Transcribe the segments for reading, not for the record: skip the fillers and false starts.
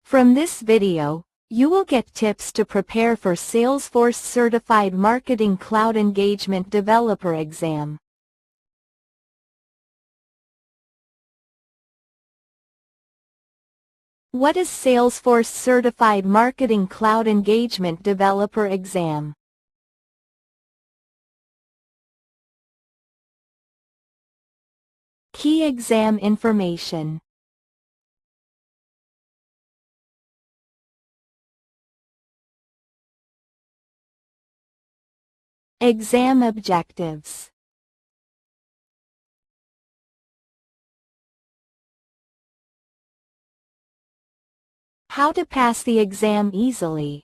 From this video, you will get tips to prepare for Salesforce Certified Marketing Cloud Engagement Developer exam. What is Salesforce Certified Marketing Cloud Engagement Developer exam? Key exam information. Exam objectives. How to pass the exam easily.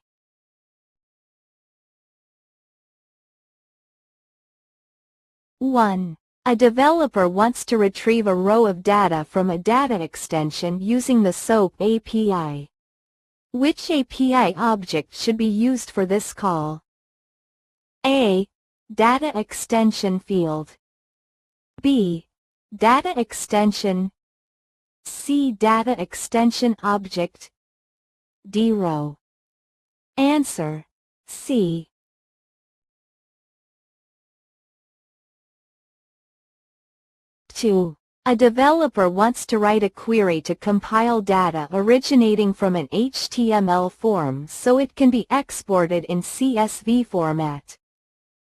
One. A developer wants to retrieve a row of data from a data extension using the SOAP API. Which API object should be used for this call? A. Data extension field. B. Data extension. C. Data extension object. D. Row. Answer: C. 2. A developer wants to write a query to compile data originating from an HTML form so it can be exported in CSV format.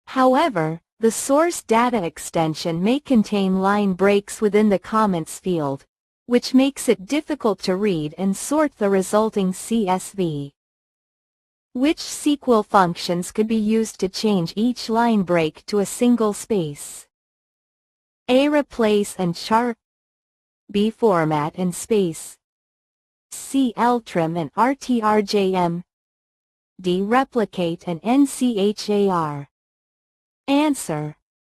However, the source data extension may contain line breaks within the comments field, which makes it difficult to read and sort the resulting CSV. Which SQL functions could be used to change each line break to a single space? A. Replace and char. B. Format and space. C. Ltrim and rtrjm. D. Replicate and nchar. Answer: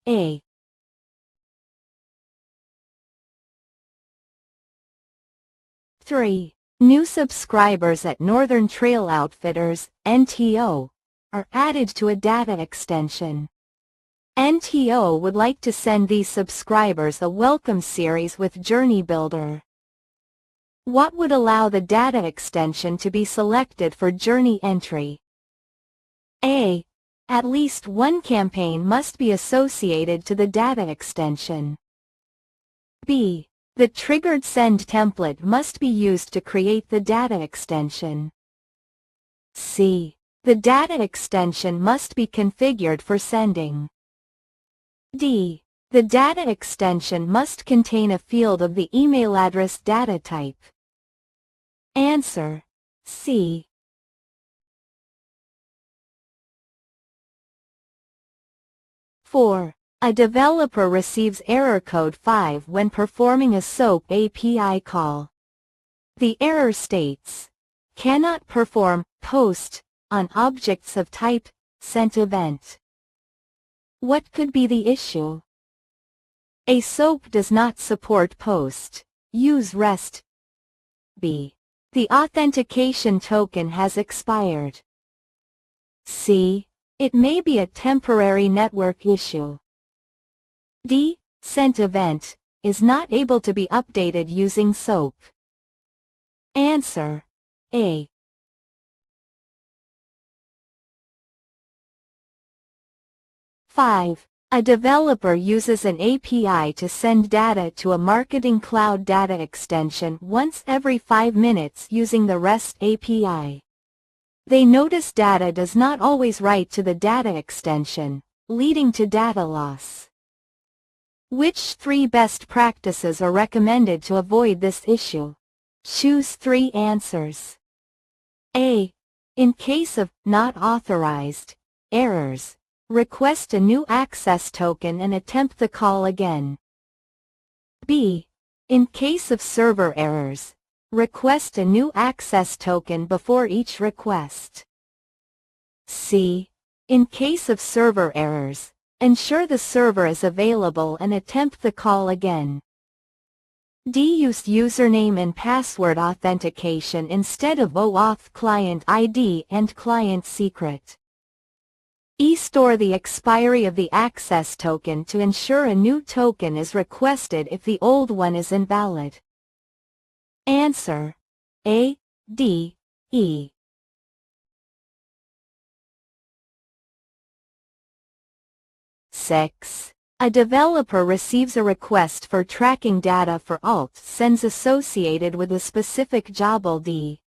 A. 3. New subscribers at Northern Trail Outfitters, NTO, are added to a data extension. NTO would like to send these subscribers a welcome series with Journey Builder. What would allow the data extension to be selected for journey entry? A. At least one campaign must be associated to the data extension. B. The triggered send template must be used to create the data extension. C. The data extension must be configured for sending. D. The data extension must contain a field of the email address data type. Answer: C. 4. A developer receives error code 5 when performing a SOAP API call. The error states, "Cannot perform post on objects of type sent event." What could be the issue? A. SOAP does not support post. Use REST. B. The authentication token has expired. C. It may be a temporary network issue. D. Sent event is not able to be updated using SOAP. Answer: A. 5. A developer uses an API to send data to a Marketing Cloud data extension once every 5 minutes using the REST API. They notice data does not always write to the data extension, leading to data loss. Which 3 best practices are recommended to avoid this issue? Choose 3 answers. A. In case of not authorized errors, request a new access token and attempt the call again. B. In case of server errors, request a new access token before each request. C. In case of server errors, ensure the server is available and attempt the call again. D. Use username and password authentication instead of OAuth client ID and client secret. E. Store the expiry of the access token to ensure a new token is requested if the old one is invalid. Answer: A. D, E. Six. A developer receives a request for tracking data for alt sends associated with a specific job ID.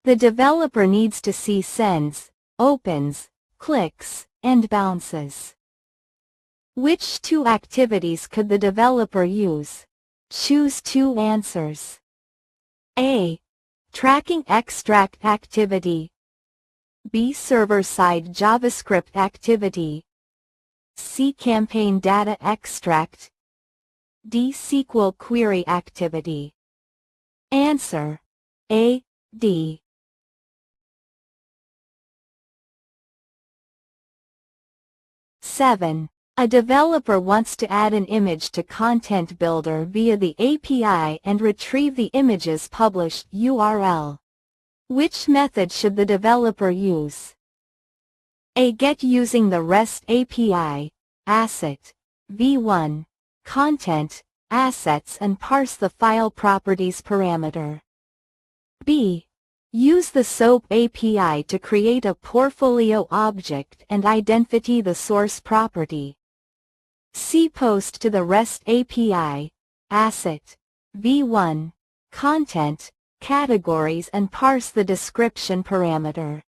The developer needs to see sends, opens, clicks, and bounces. Which two activities could the developer use? Choose two answers. A. Tracking extract activity. B. Server-side JavaScript activity. C. Campaign data extract. D. SQL query activity. Answer: A, D. 7. A developer wants to add an image to Content Builder via the API and retrieve the image's published URL. Which method should the developer use? A. Get using the REST API, asset, v1, content, assets and parse the file properties parameter. B. Use the SOAP API to create a portfolio object and identify the source property. C. Post to the REST API, asset, v1, content, categories and parse the description parameter.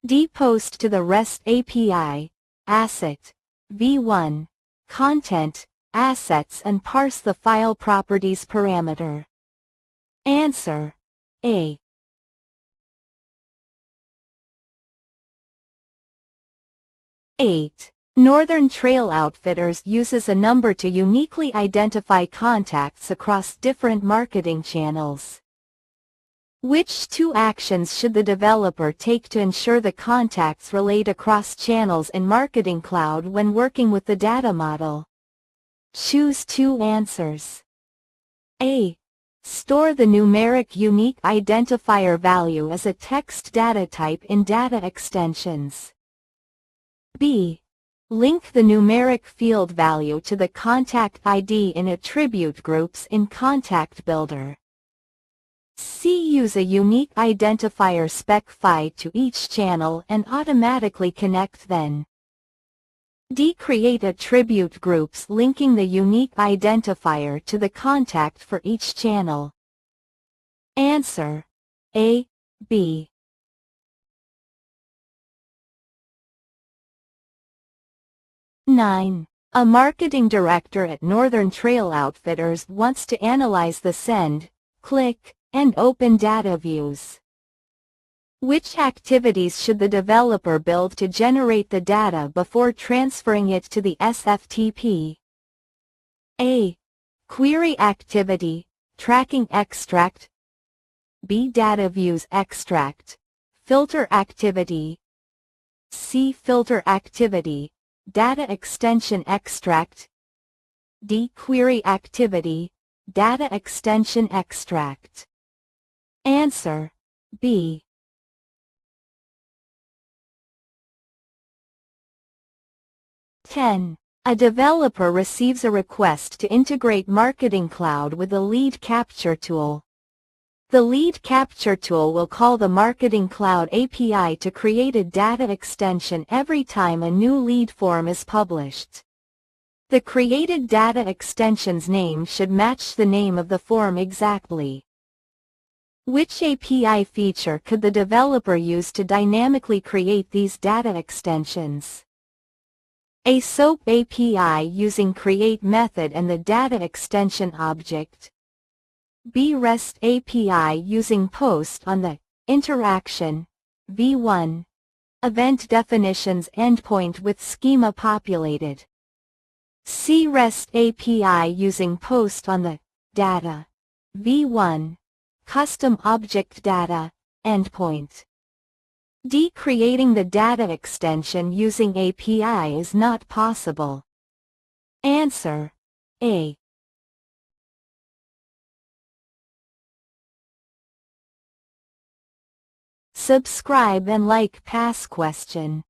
D. Post to the REST API, asset, v1, content, assets and parse the file properties parameter. Answer: A. 8. Northern Trail Outfitters uses a number to uniquely identify contacts across different marketing channels. Which two actions should the developer take to ensure the contacts relate across channels in Marketing Cloud when working with the data model? Choose two answers. A. Store the numeric unique identifier value as a text data type in data extensions. B. Link the numeric field value to the contact ID in attribute groups in Contact Builder. C. Use a unique identifier specify to each channel and automatically connect then. D. Create attribute groups linking the unique identifier to the contact for each channel. Answer: A, B. 9. A marketing director at Northern Trail Outfitters wants to analyze the send, click, and open data views. Which activities should the developer build to generate the data before transferring it to the SFTP? A. Query activity, tracking extract. B. Data views extract, filter activity. C. Filter activity, data extension extract. D. Query activity, data extension extract. Answer: B. 10. A developer receives a request to integrate Marketing Cloud with the lead capture tool. The lead capture tool will call the Marketing Cloud API to create a data extension every time a new lead form is published. The created data extension's name should match the name of the form exactly. Which API feature could the developer use to dynamically create these data extensions? A. SOAP API using create method and the data extension object. B. REST API using post on the interaction v1 event definitions endpoint with schema populated. C. REST API using post on the data v1 custom object data endpoint. D. Creating the data extension using API is not possible. Answer: A. Subscribe and like past question.